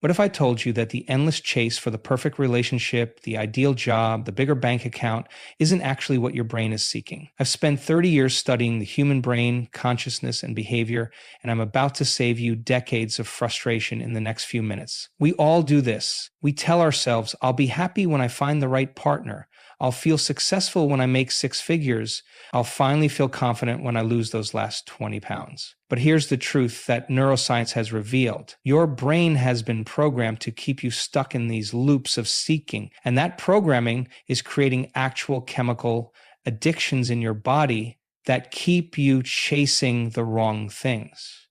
What if I told you that the endless chase for the perfect relationship, the ideal job, the bigger bank account isn't actually what your brain is seeking? I've spent 30 years studying the human brain, consciousness, and behavior, and I'm about to save you decades of frustration in the next few minutes. We all do this. We tell ourselves, I'll be happy when I find the right partner. I'll feel successful when I make six figures. I'll finally feel confident when I lose those last 20 pounds. But here's the truth that neuroscience has revealed. Your brain has been programmed to keep you stuck in these loops of seeking, and that programming is creating actual chemical addictions in your body that keep you chasing the wrong things.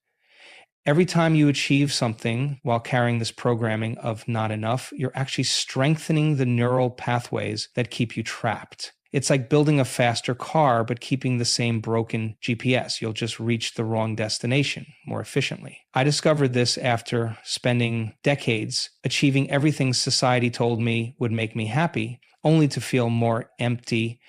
Every time you achieve something while carrying this programming of not enough, you're actually strengthening the neural pathways that keep you trapped. It's like building a faster car, but keeping the same broken GPS. You'll just reach the wrong destination more efficiently. I discovered this after spending decades achieving everything society told me would make me happy, only to feel more empty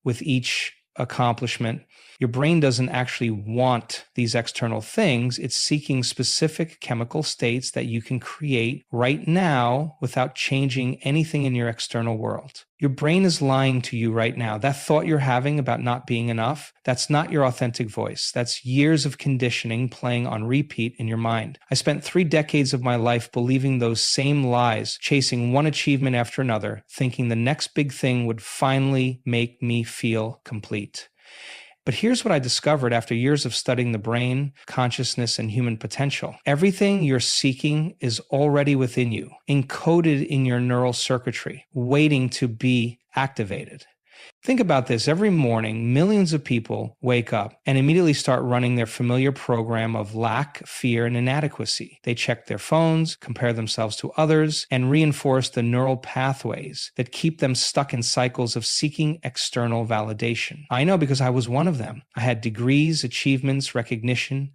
with each accomplishment. Your brain doesn't actually want these external things. It's seeking specific chemical states that you can create right now without changing anything in your external world. Your brain is lying to you right now. That thought you're having about not being enough, that's not your authentic voice. That's years of conditioning playing on repeat in your mind. I spent 3 decades of my life believing those same lies, chasing one achievement after another, thinking the next big thing would finally make me feel complete. But here's what I discovered after years of studying the brain, consciousness, and human potential. Everything you're seeking is already within you, encoded in your neural circuitry, waiting to be activated. Think about this. Every morning, millions of people wake up and immediately start running their familiar program of lack, fear, and inadequacy. They check their phones, compare themselves to others, and reinforce the neural pathways that keep them stuck in cycles of seeking external validation. I know because I was one of them. I had degrees, achievements, recognition,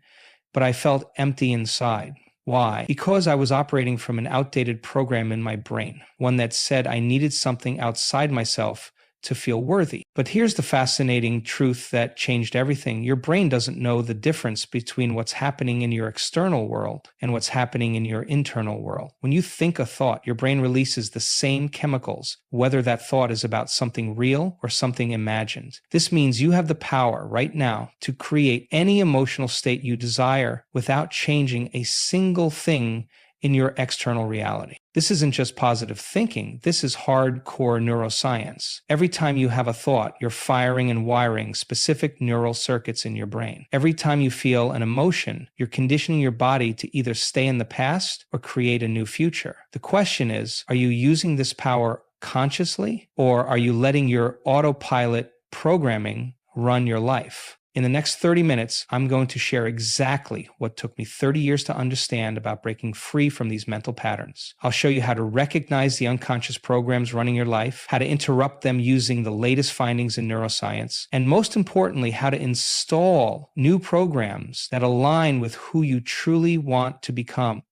but I felt empty inside. Why? Because I was operating from an outdated program in my brain, one that said I needed something outside myself to feel worthy. But here's the fascinating truth that changed everything. Your brain doesn't know the difference between what's happening in your external world and what's happening in your internal world. When you think a thought, your brain releases the same chemicals, whether that thought is about something real or something imagined. This means you have the power right now to create any emotional state you desire without changing a single thing in your external reality. This isn't just positive thinking. This is hardcore neuroscience. Every time you have a thought, you're firing and wiring specific neural circuits in your brain. Every time you feel an emotion, you're conditioning your body to either stay in the past or create a new future. The question is, are you using this power consciously, or are you letting your autopilot programming run your life? In the next 30 minutes, I'm going to share exactly what took me 30 years to understand about breaking free from these mental patterns. I'll show you how to recognize the unconscious programs running your life, how to interrupt them using the latest findings in neuroscience, and most importantly, how to install new programs that align with who you truly want to become.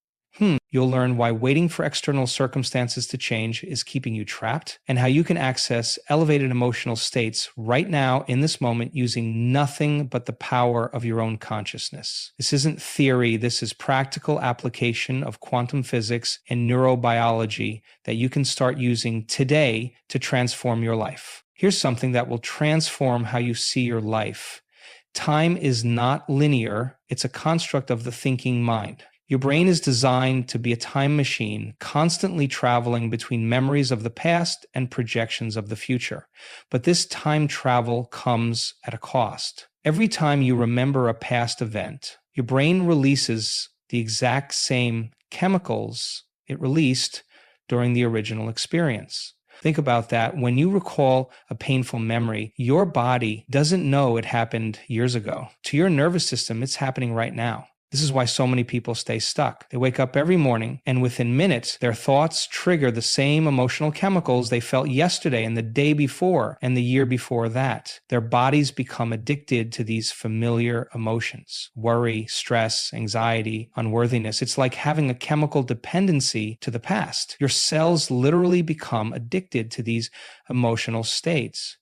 You'll learn why waiting for external circumstances to change is keeping you trapped, and how you can access elevated emotional states right now in this moment using nothing but the power of your own consciousness. This isn't theory. This is practical application of quantum physics and neurobiology that you can start using today to transform your life. Here's something that will transform how you see your life. Time is not linear. It's a construct of the thinking mind. Your brain is designed to be a time machine, constantly traveling between memories of the past and projections of the future. But this time travel comes at a cost. Every time you remember a past event, your brain releases the exact same chemicals it released during the original experience. Think about that. When you recall a painful memory, your body doesn't know it happened years ago. To your nervous system, it's happening right now. This is why so many people stay stuck. They wake up every morning, and within minutes, their thoughts trigger the same emotional chemicals they felt yesterday and the day before and the year before that. Their bodies become addicted to these familiar emotions: worry, stress, anxiety, unworthiness. It's like having a chemical dependency to the past. Your cells literally become addicted to these emotional states.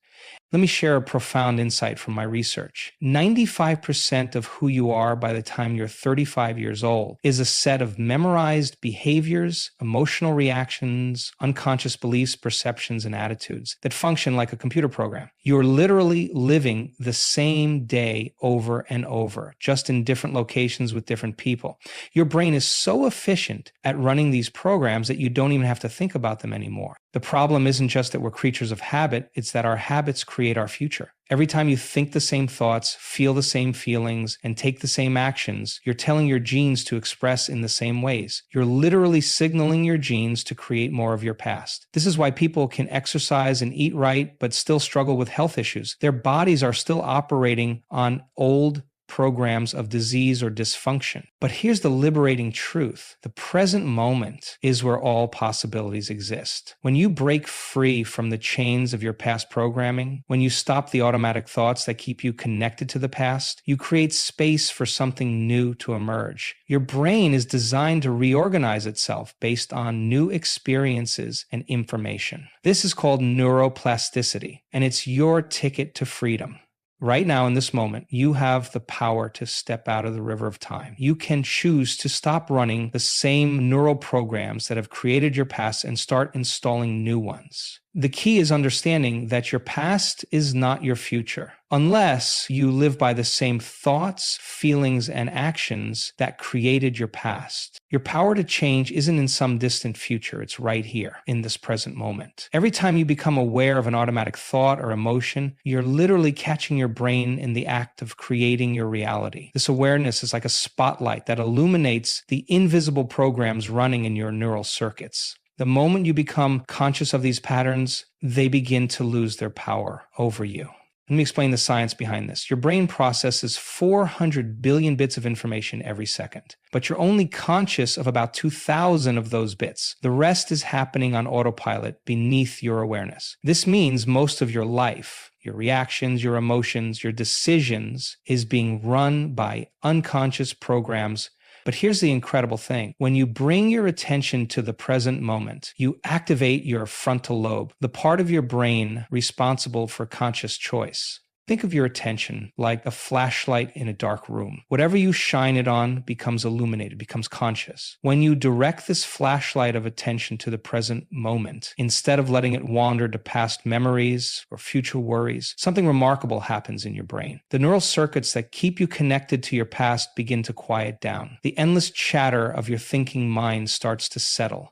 Let me share a profound insight from my research. 95% of who you are by the time you're 35 years old is a set of memorized behaviors, emotional reactions, unconscious beliefs, perceptions, and attitudes that function like a computer program. You're literally living the same day over and over, just in different locations with different people. Your brain is so efficient at running these programs that you don't even have to think about them anymore. The problem isn't just that we're creatures of habit, it's that our habits create our future. Every time you think the same thoughts, feel the same feelings, and take the same actions, you're telling your genes to express in the same ways. You're literally signaling your genes to create more of your past. This is why people can exercise and eat right, but still struggle with health issues. Their bodies are still operating on old programs of disease or dysfunction. But here's the liberating truth. The present moment is where all possibilities exist. When you break free from the chains of your past programming, when you stop the automatic thoughts that keep you connected to the past, you create space for something new to emerge. Your brain is designed to reorganize itself based on new experiences and information. This is called neuroplasticity, and it's your ticket to freedom. Right now, in this moment, you have the power to step out of the river of time. You can choose to stop running the same neural programs that have created your past and start installing new ones. The key is understanding that your past is not your future, unless you live by the same thoughts, feelings, and actions that created your past. Your power to change isn't in some distant future, it's right here, in this present moment. Every time you become aware of an automatic thought or emotion, you're literally catching your brain in the act of creating your reality. This awareness is like a spotlight that illuminates the invisible programs running in your neural circuits. The moment you become conscious of these patterns, they begin to lose their power over you. Let me explain the science behind this. Your brain processes 400 billion bits of information every second, but you're only conscious of about 2,000 of those bits. The rest is happening on autopilot beneath your awareness. This means most of your life, your reactions, your emotions, your decisions, is being run by unconscious programs. But here's the incredible thing. When you bring your attention to the present moment, you activate your frontal lobe, the part of your brain responsible for conscious choice. Think of your attention like a flashlight in a dark room. Whatever you shine it on becomes illuminated, becomes conscious. When you direct this flashlight of attention to the present moment, instead of letting it wander to past memories or future worries, something remarkable happens in your brain. The neural circuits that keep you connected to your past begin to quiet down. The endless chatter of your thinking mind starts to settle.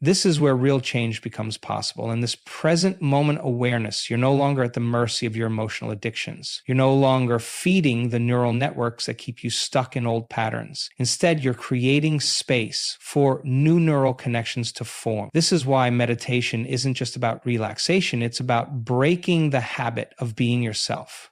This is where real change becomes possible. In this present moment awareness, you're no longer at the mercy of your emotional addictions. You're no longer feeding the neural networks that keep you stuck in old patterns. Instead, you're creating space for new neural connections to form. This is why meditation isn't just about relaxation, it's about breaking the habit of being yourself.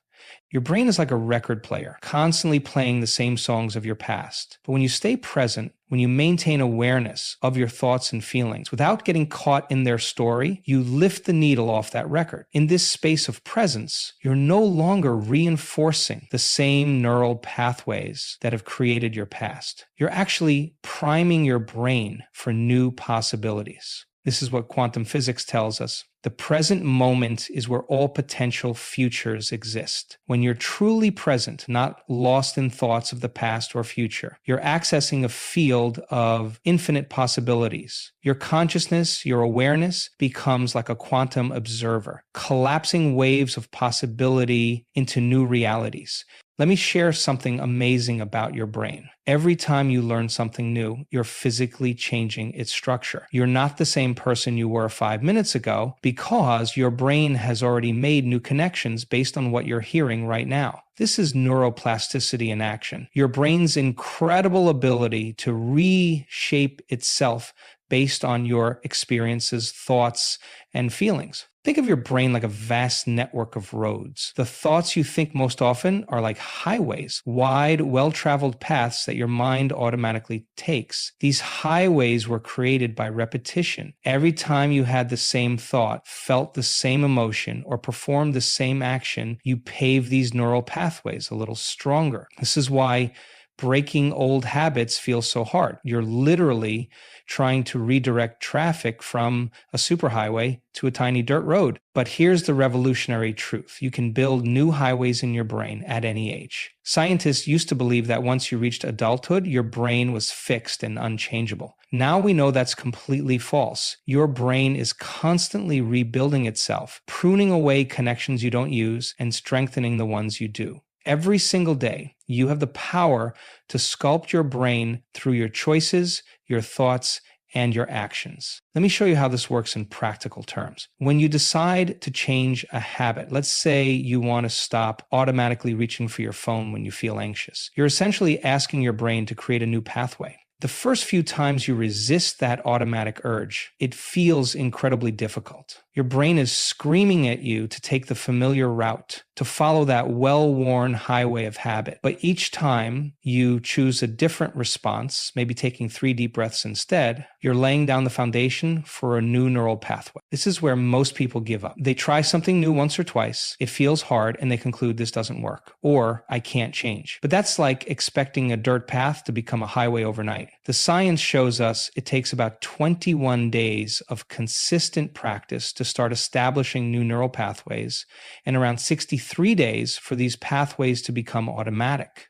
Your brain is like a record player, constantly playing the same songs of your past. But when you stay present, when you maintain awareness of your thoughts and feelings without getting caught in their story, you lift the needle off that record. In this space of presence, you're no longer reinforcing the same neural pathways that have created your past. You're actually priming your brain for new possibilities. This is what quantum physics tells us. The present moment is where all potential futures exist. When you're truly present, not lost in thoughts of the past or future, you're accessing a field of infinite possibilities. Your consciousness, your awareness becomes like a quantum observer, collapsing waves of possibility into new realities. Let me share something amazing about your brain. Every time you learn something new, you're physically changing its structure. You're not the same person you were 5 minutes ago because your brain has already made new connections based on what you're hearing right now. This is neuroplasticity in action. Your brain's incredible ability to reshape itself based on your experiences, thoughts, and feelings. Think of your brain like a vast network of roads. The thoughts you think most often are like highways, wide, well-traveled paths that your mind automatically takes. These highways were created by repetition. Every time you had the same thought, felt the same emotion, or performed the same action, you pave these neural pathways a little stronger. This is why breaking old habits feels so hard. You're literally trying to redirect traffic from a superhighway to a tiny dirt road. But here's the revolutionary truth. You can build new highways in your brain at any age. Scientists used to believe that once you reached adulthood, your brain was fixed and unchangeable. Now we know that's completely false. Your brain is constantly rebuilding itself, pruning away connections you don't use and strengthening the ones you do. Every single day, you have the power to sculpt your brain through your choices, your thoughts, and your actions. Let me show you how this works in practical terms. When you decide to change a habit, let's say you want to stop automatically reaching for your phone when you feel anxious, you're essentially asking your brain to create a new pathway. The first few times you resist that automatic urge, it feels incredibly difficult. Your brain is screaming at you to take the familiar route, to follow that well-worn highway of habit. But each time you choose a different response, maybe taking 3 deep breaths instead, you're laying down the foundation for a new neural pathway. This is where most people give up. They try something new once or twice, it feels hard, and they conclude this doesn't work, or I can't change. But that's like expecting a dirt path to become a highway overnight. The science shows us it takes about 21 days of consistent practice to start establishing new neural pathways, and around 63 days for these pathways to become automatic,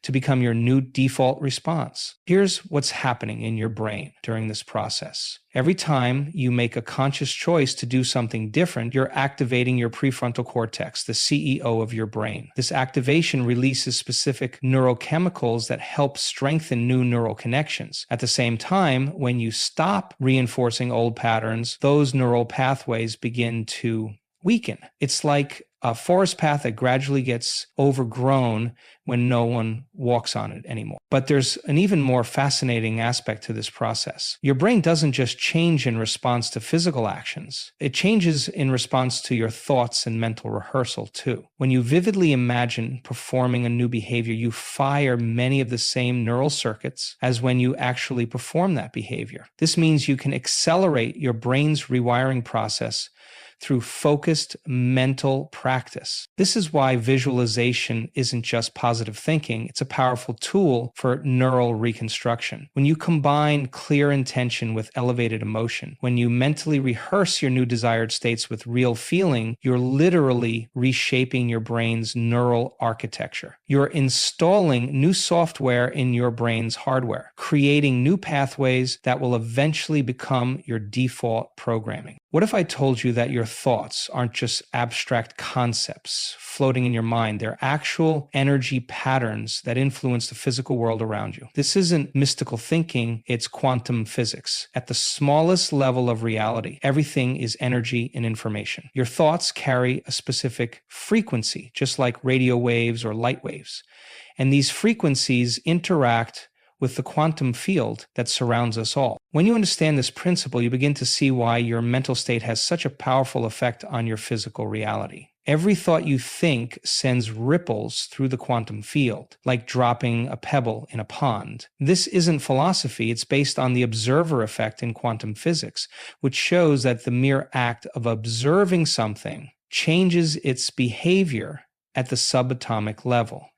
to become your new default response. Here's what's happening in your brain during this process. Every time you make a conscious choice to do something different, you're activating your prefrontal cortex, the CEO of your brain. This activation releases specific neurochemicals that help strengthen new neural connections. At the same time, when you stop reinforcing old patterns, those neural pathways begin to weaken. It's like a forest path that gradually gets overgrown when no one walks on it anymore. But there's an even more fascinating aspect to this process. Your brain doesn't just change in response to physical actions. It changes in response to your thoughts and mental rehearsal too. When you vividly imagine performing a new behavior, you fire many of the same neural circuits as when you actually perform that behavior. This means you can accelerate your brain's rewiring process through focused mental practice. This is why visualization isn't just positive thinking, it's a powerful tool for neural reconstruction. When you combine clear intention with elevated emotion, when you mentally rehearse your new desired states with real feeling, you're literally reshaping your brain's neural architecture. You're installing new software in your brain's hardware, creating new pathways that will eventually become your default programming. What if I told you that your thoughts aren't just abstract concepts floating in your mind? They're actual energy patterns that influence the physical world around you. This isn't mystical thinking, it's quantum physics. At the smallest level of reality, everything is energy and information. Your thoughts carry a specific frequency, just like radio waves or light waves. And these frequencies interact with the quantum field that surrounds us all. When you understand this principle, you begin to see why your mental state has such a powerful effect on your physical reality. Every thought you think sends ripples through the quantum field, like dropping a pebble in a pond. This isn't philosophy, it's based on the observer effect in quantum physics, which shows that the mere act of observing something changes its behavior at the subatomic level.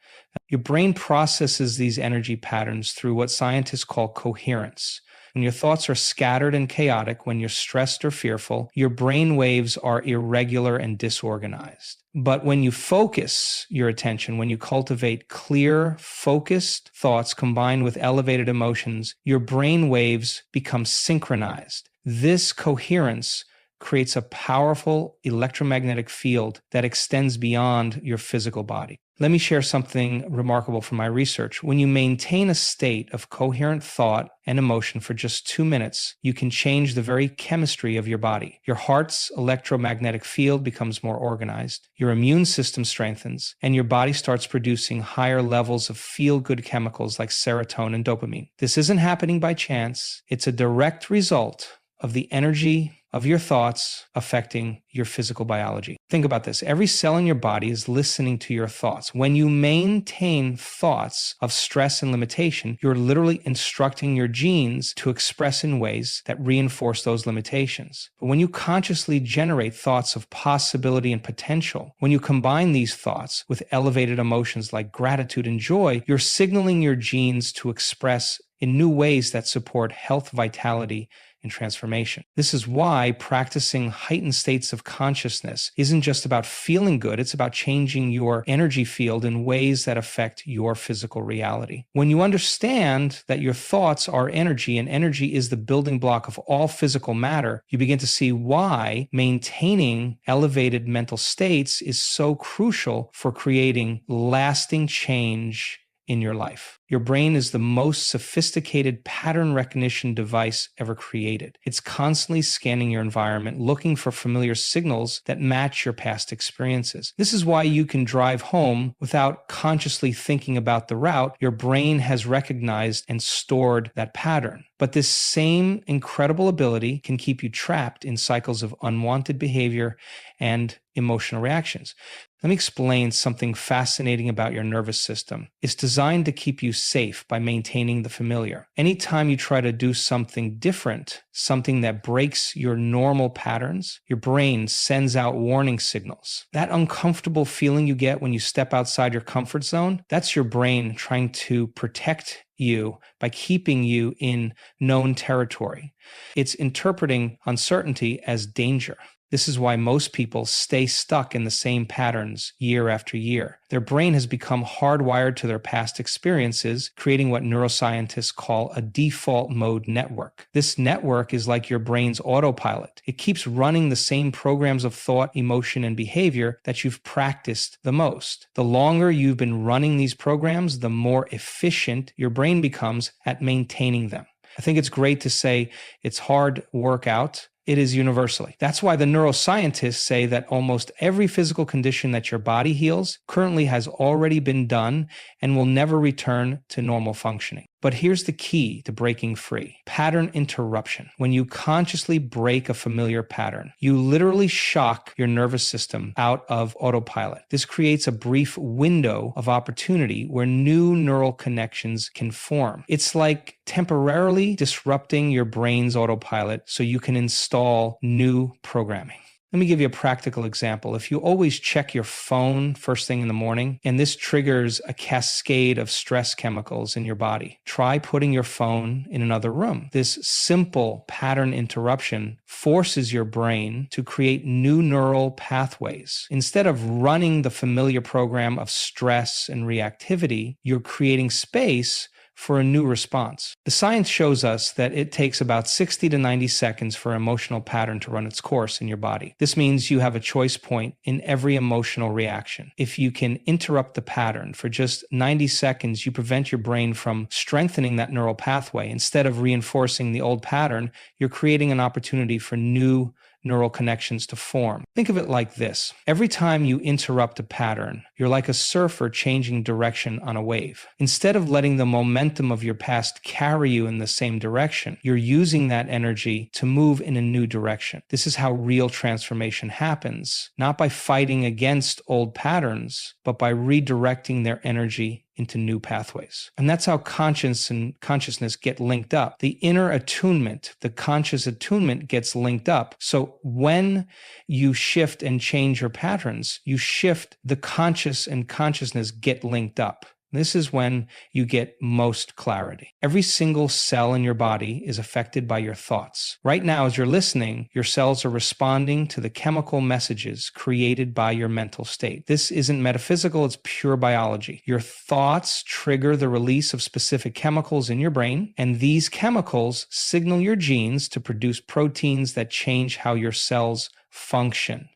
Your brain processes these energy patterns through what scientists call coherence. When your thoughts are scattered and chaotic, when you're stressed or fearful, your brain waves are irregular and disorganized. But when you focus your attention, when you cultivate clear, focused thoughts combined with elevated emotions, your brain waves become synchronized. This coherence creates a powerful electromagnetic field that extends beyond your physical body. Let me share something remarkable from my research. When you maintain a state of coherent thought and emotion for just 2 minutes, you can change the very chemistry of your body. Your heart's electromagnetic field becomes more organized, your immune system strengthens, and your body starts producing higher levels of feel-good chemicals like serotonin and dopamine. This isn't happening by chance. It's a direct result of the energy of your thoughts affecting your physical biology. Think about this. Every cell in your body is listening to your thoughts. When you maintain thoughts of stress and limitation, you're literally instructing your genes to express in ways that reinforce those limitations. But when you consciously generate thoughts of possibility and potential, when you combine these thoughts with elevated emotions like gratitude and joy, you're signaling your genes to express in new ways that support health, vitality, and transformation. This is why practicing heightened states of consciousness isn't just about feeling good, it's about changing your energy field in ways that affect your physical reality. When you understand that your thoughts are energy and energy is the building block of all physical matter, you begin to see why maintaining elevated mental states is so crucial for creating lasting change in your life. Your brain is the most sophisticated pattern recognition device ever created. It's constantly scanning your environment, looking for familiar signals that match your past experiences. This is why you can drive home without consciously thinking about the route. Your brain has recognized and stored that pattern. But this same incredible ability can keep you trapped in cycles of unwanted behavior and emotional reactions. Let me explain something fascinating about your nervous system. It's designed to keep you safe by maintaining the familiar. Anytime you try to do something different, something that breaks your normal patterns, your brain sends out warning signals. That uncomfortable feeling you get when you step outside your comfort zone, that's your brain trying to protect you by keeping you in known territory. It's interpreting uncertainty as danger. This is why most people stay stuck in the same patterns year after year. Their brain has become hardwired to their past experiences, creating what neuroscientists call a default mode network. This network is like your brain's autopilot. It keeps running the same programs of thought, emotion, and behavior that you've practiced the most. The longer you've been running these programs, the more efficient your brain becomes at maintaining them. I think it's great to say it's hard workout. It is universally. That's why the neuroscientists say that almost every physical condition that your body heals currently has already been done and will never return to normal functioning. But here's the key to breaking free: pattern interruption. When you consciously break a familiar pattern, you literally shock your nervous system out of autopilot. This creates a brief window of opportunity where new neural connections can form. It's like temporarily disrupting your brain's autopilot so you can install new programming. Let me give you a practical example. If you always check your phone first thing in the morning, and this triggers a cascade of stress chemicals in your body, try putting your phone in another room. This simple pattern interruption forces your brain to create new neural pathways. Instead of running the familiar program of stress and reactivity, you're creating space for a new response. The science shows us that it takes about 60 to 90 seconds for an emotional pattern to run its course in your body. This means you have a choice point in every emotional reaction. If you can interrupt the pattern for just 90 seconds, you prevent your brain from strengthening that neural pathway. Instead of reinforcing the old pattern, you're creating an opportunity for new neural connections to form. Think of it like this. Every time you interrupt a pattern, you're like a surfer changing direction on a wave. Instead of letting the momentum of your past carry you in the same direction, you're using that energy to move in a new direction. This is how real transformation happens, not by fighting against old patterns, but by redirecting their energy into new pathways. And that's how conscience and consciousness get linked up. The inner attunement, the conscious attunement gets linked up. So when you shift and change your patterns, you shift the conscious and consciousness get linked up. This is when you get most clarity. Every single cell in your body is affected by your thoughts. Right now, as you're listening, your cells are responding to the chemical messages created by your mental state. This isn't metaphysical, it's pure biology. Your thoughts trigger the release of specific chemicals in your brain, and these chemicals signal your genes to produce proteins that change how your cells function.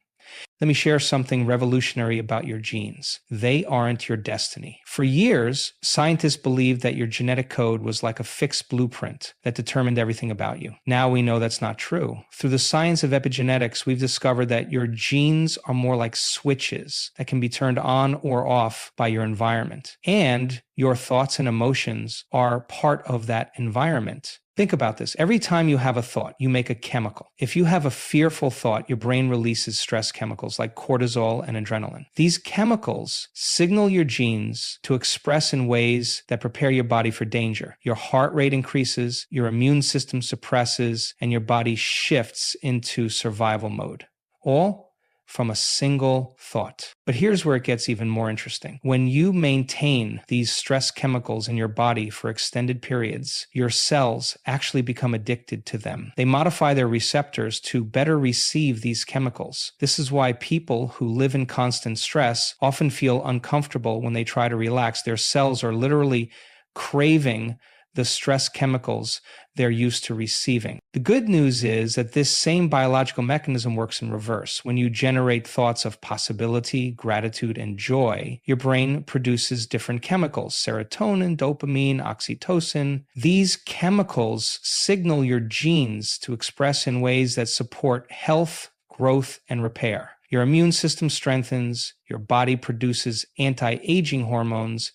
Let me share something revolutionary about your genes. They aren't your destiny. For years, scientists believed that your genetic code was like a fixed blueprint that determined everything about you. Now we know that's not true. Through the science of epigenetics, we've discovered that your genes are more like switches that can be turned on or off by your environment. And your thoughts and emotions are part of that environment. Think about this. Every time you have a thought, you make a chemical. If you have a fearful thought, your brain releases stress chemicals like cortisol and adrenaline. These chemicals signal your genes to express in ways that prepare your body for danger. Your heart rate increases, your immune system suppresses, and your body shifts into survival mode. All from a single thought. But here's where it gets even more interesting. When you maintain these stress chemicals in your body for extended periods, your cells actually become addicted to them. They modify their receptors to better receive these chemicals. This is why people who live in constant stress often feel uncomfortable when they try to relax. Their cells are literally craving the stress chemicals they're used to receiving. The good news is that this same biological mechanism works in reverse. When you generate thoughts of possibility, gratitude, and joy, your brain produces different chemicals: serotonin, dopamine, oxytocin. These chemicals signal your genes to express in ways that support health, growth, and repair. Your immune system strengthens, your body produces anti-aging hormones,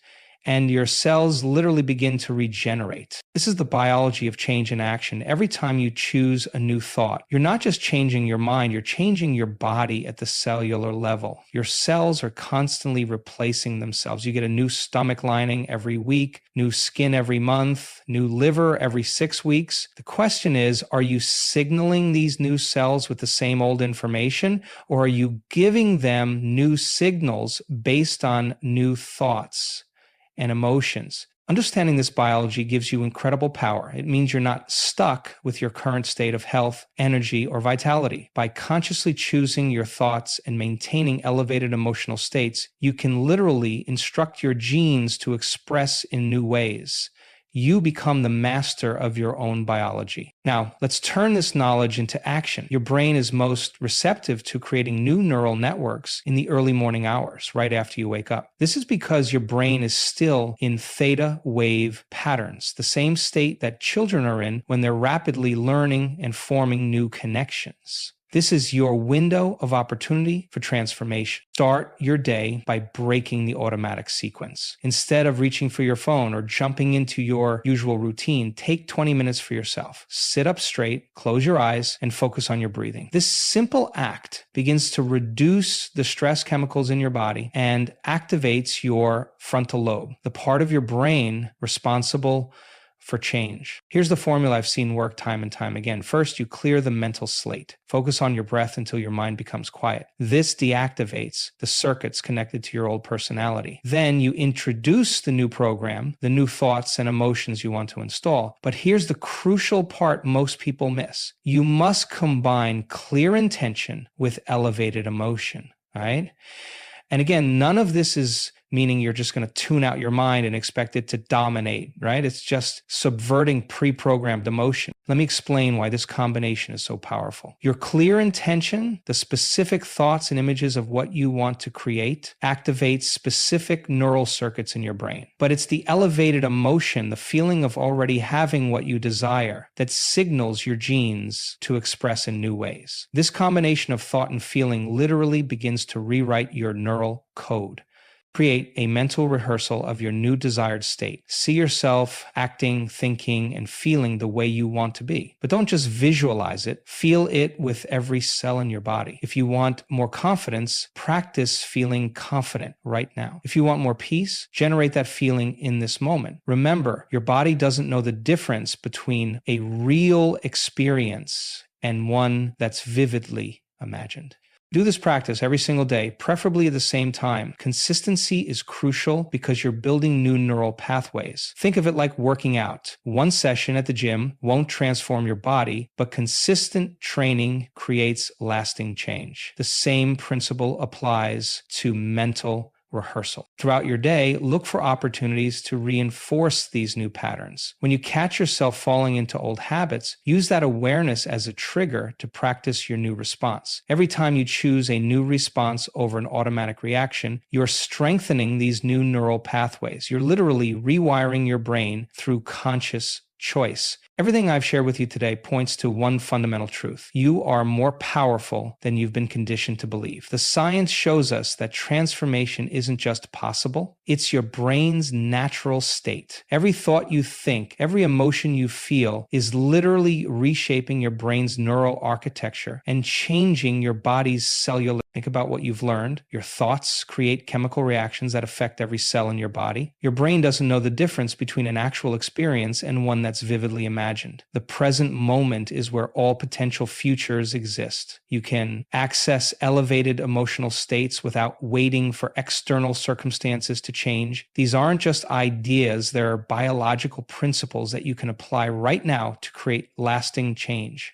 and your cells literally begin to regenerate. This is the biology of change in action. Every time you choose a new thought, you're not just changing your mind, you're changing your body at the cellular level. Your cells are constantly replacing themselves. You get a new stomach lining every week, new skin every month, new liver every 6 weeks. The question is, are you signaling these new cells with the same old information, or are you giving them new signals based on new thoughts and emotions? Understanding this biology gives you incredible power. It means you're not stuck with your current state of health, energy, or vitality. By consciously choosing your thoughts and maintaining elevated emotional states, you can literally instruct your genes to express in new ways. You become the master of your own biology. Now, let's turn this knowledge into action. Your brain is most receptive to creating new neural networks in the early morning hours, right after you wake up. This is because your brain is still in theta wave patterns, the same state that children are in when they're rapidly learning and forming new connections. This is your window of opportunity for transformation. Start your day by breaking the automatic sequence. Instead of reaching for your phone or jumping into your usual routine, take 20 minutes for yourself. Sit up straight, close your eyes, and focus on your breathing. This simple act begins to reduce the stress chemicals in your body and activates your frontal lobe, the part of your brain responsible for change. Here's the formula I've seen work time and time again. First, you clear the mental slate. Focus on your breath until your mind becomes quiet. This deactivates the circuits connected to your old personality. Then you introduce the new program, the new thoughts and emotions you want to install. But here's the crucial part most people miss. You must combine clear intention with elevated emotion, right? And again, none of this is meaning you're just going to tune out your mind and expect it to dominate, right? It's just subverting pre-programmed emotion. Let me explain why this combination is so powerful. Your clear intention, the specific thoughts and images of what you want to create, activates specific neural circuits in your brain. But it's the elevated emotion, the feeling of already having what you desire, that signals your genes to express in new ways. This combination of thought and feeling literally begins to rewrite your neural code. Create a mental rehearsal of your new desired state. See yourself acting, thinking, and feeling the way you want to be. But don't just visualize it. Feel it with every cell in your body. If you want more confidence, practice feeling confident right now. If you want more peace, generate that feeling in this moment. Remember, your body doesn't know the difference between a real experience and one that's vividly imagined. Do this practice every single day, preferably at the same time. Consistency is crucial because you're building new neural pathways. Think of it like working out. One session at the gym won't transform your body, but consistent training creates lasting change. The same principle applies to mental rehearsal. Throughout your day, look for opportunities to reinforce these new patterns. When you catch yourself falling into old habits, use that awareness as a trigger to practice your new response. Every time you choose a new response over an automatic reaction, you're strengthening these new neural pathways. You're literally rewiring your brain through conscious choice. Everything I've shared with you today points to one fundamental truth. You are more powerful than you've been conditioned to believe. The science shows us that transformation isn't just possible, it's your brain's natural state. Every thought you think, every emotion you feel is literally reshaping your brain's neural architecture and changing your body's cellular. Think about what you've learned. Your thoughts create chemical reactions that affect every cell in your body. Your brain doesn't know the difference between an actual experience and one that's vividly imagined. The present moment is where all potential futures exist. You can access elevated emotional states without waiting for external circumstances to change. These aren't just ideas, they're biological principles that you can apply right now to create lasting change.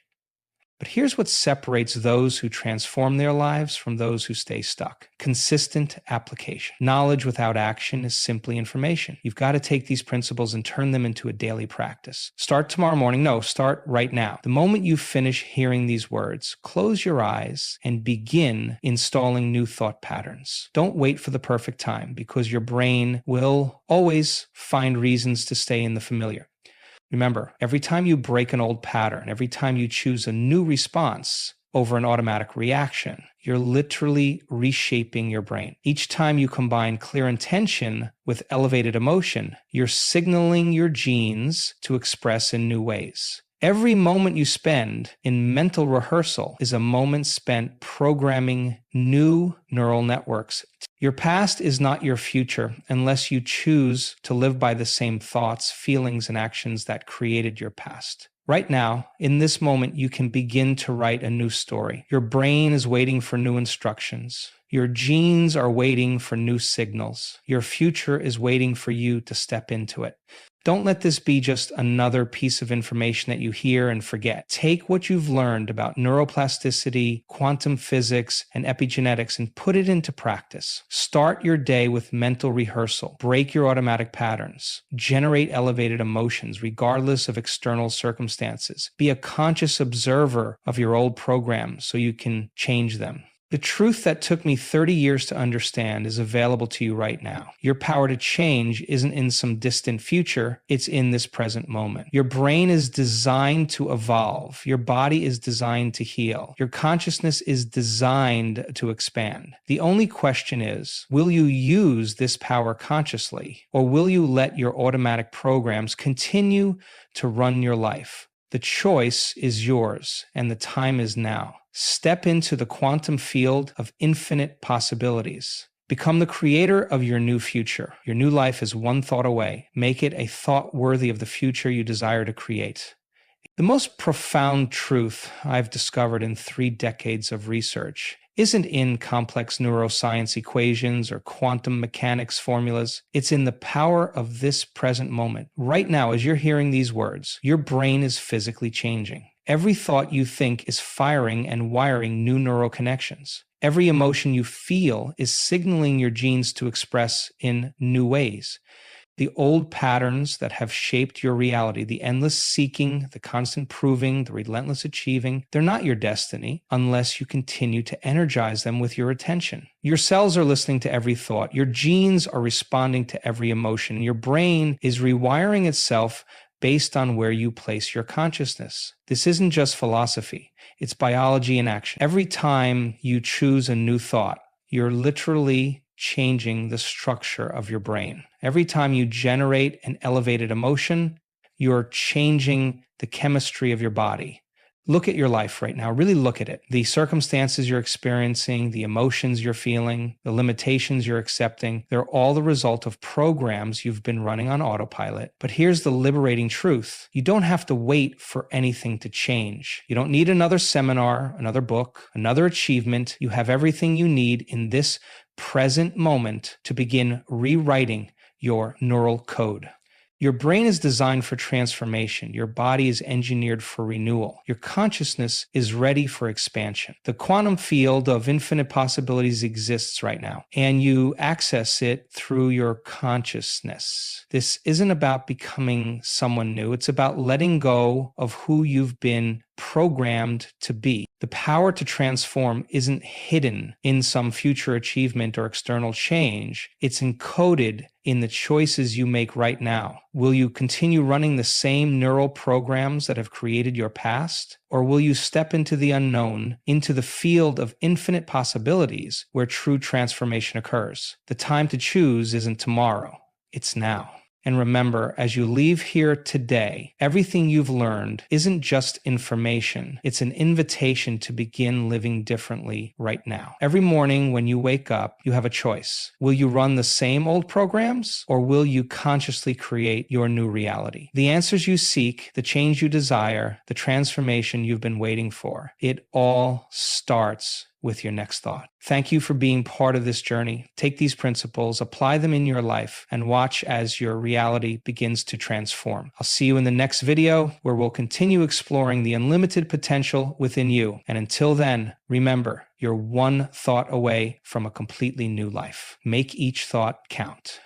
But here's what separates those who transform their lives from those who stay stuck. Consistent application. Knowledge without action is simply information. You've got to take these principles and turn them into a daily practice. Start tomorrow morning. No, start right now. The moment you finish hearing these words, close your eyes and begin installing new thought patterns. Don't wait for the perfect time, because your brain will always find reasons to stay in the familiar. Remember, every time you break an old pattern, every time you choose a new response over an automatic reaction, you're literally reshaping your brain. Each time you combine clear intention with elevated emotion, you're signaling your genes to express in new ways. Every moment you spend in mental rehearsal is a moment spent programming new neural networks. Your past is not your future unless you choose to live by the same thoughts, feelings, and actions that created your past. Right now, in this moment, you can begin to write a new story. Your brain is waiting for new instructions. Your genes are waiting for new signals. Your future is waiting for you to step into it. Don't let this be just another piece of information that you hear and forget. Take what you've learned about neuroplasticity, quantum physics, and epigenetics and put it into practice. Start your day with mental rehearsal. Break your automatic patterns. Generate elevated emotions regardless of external circumstances. Be a conscious observer of your old programs so you can change them. The truth that took me 30 years to understand is available to you right now. Your power to change isn't in some distant future, it's in this present moment. Your brain is designed to evolve. Your body is designed to heal. Your consciousness is designed to expand. The only question is, will you use this power consciously, or will you let your automatic programs continue to run your life? The choice is yours, and the time is now. Step into the quantum field of infinite possibilities. Become the creator of your new future. Your new life is one thought away. Make it a thought worthy of the future you desire to create. The most profound truth I've discovered in 3 decades of research isn't in complex neuroscience equations or quantum mechanics formulas. It's in the power of this present moment. Right now, as you're hearing these words, your brain is physically changing. Every thought you think is firing and wiring new neural connections. Every emotion you feel is signaling your genes to express in new ways. The old patterns that have shaped your reality, the endless seeking, the constant proving, the relentless achieving, they're not your destiny unless you continue to energize them with your attention. Your cells are listening to every thought. Your genes are responding to every emotion. Your brain is rewiring itself based on where you place your consciousness. This isn't just philosophy, it's biology in action. Every time you choose a new thought, you're literally changing the structure of your brain. Every time you generate an elevated emotion, you're changing the chemistry of your body. Look at your life right now. Really look at it. The circumstances you're experiencing, the emotions you're feeling, the limitations you're accepting, they're all the result of programs you've been running on autopilot. But here's the liberating truth. You don't have to wait for anything to change. You don't need another seminar, another book, another achievement. You have everything you need in this present moment to begin rewriting your neural code. Your brain is designed for transformation. Your body is engineered for renewal. Your consciousness is ready for expansion. The quantum field of infinite possibilities exists right now, and you access it through your consciousness. This isn't about becoming someone new. It's about letting go of who you've been programmed to be. The power to transform isn't hidden in some future achievement or external change. It's encoded in the choices you make right now. Will you continue running the same neural programs that have created your past? Or will you step into the unknown, into the field of infinite possibilities where true transformation occurs? The time to choose isn't tomorrow, it's now. And remember, as you leave here today, everything you've learned isn't just information. It's an invitation to begin living differently right now. Every morning when you wake up, you have a choice. Will you run the same old programs, or will you consciously create your new reality? The answers you seek, the change you desire, the transformation you've been waiting for, it all starts with your next thought. Thank you for being part of this journey. Take these principles, apply them in your life, and watch as your reality begins to transform. I'll see you in the next video where we'll continue exploring the unlimited potential within you. And until then, remember, you're one thought away from a completely new life. Make each thought count.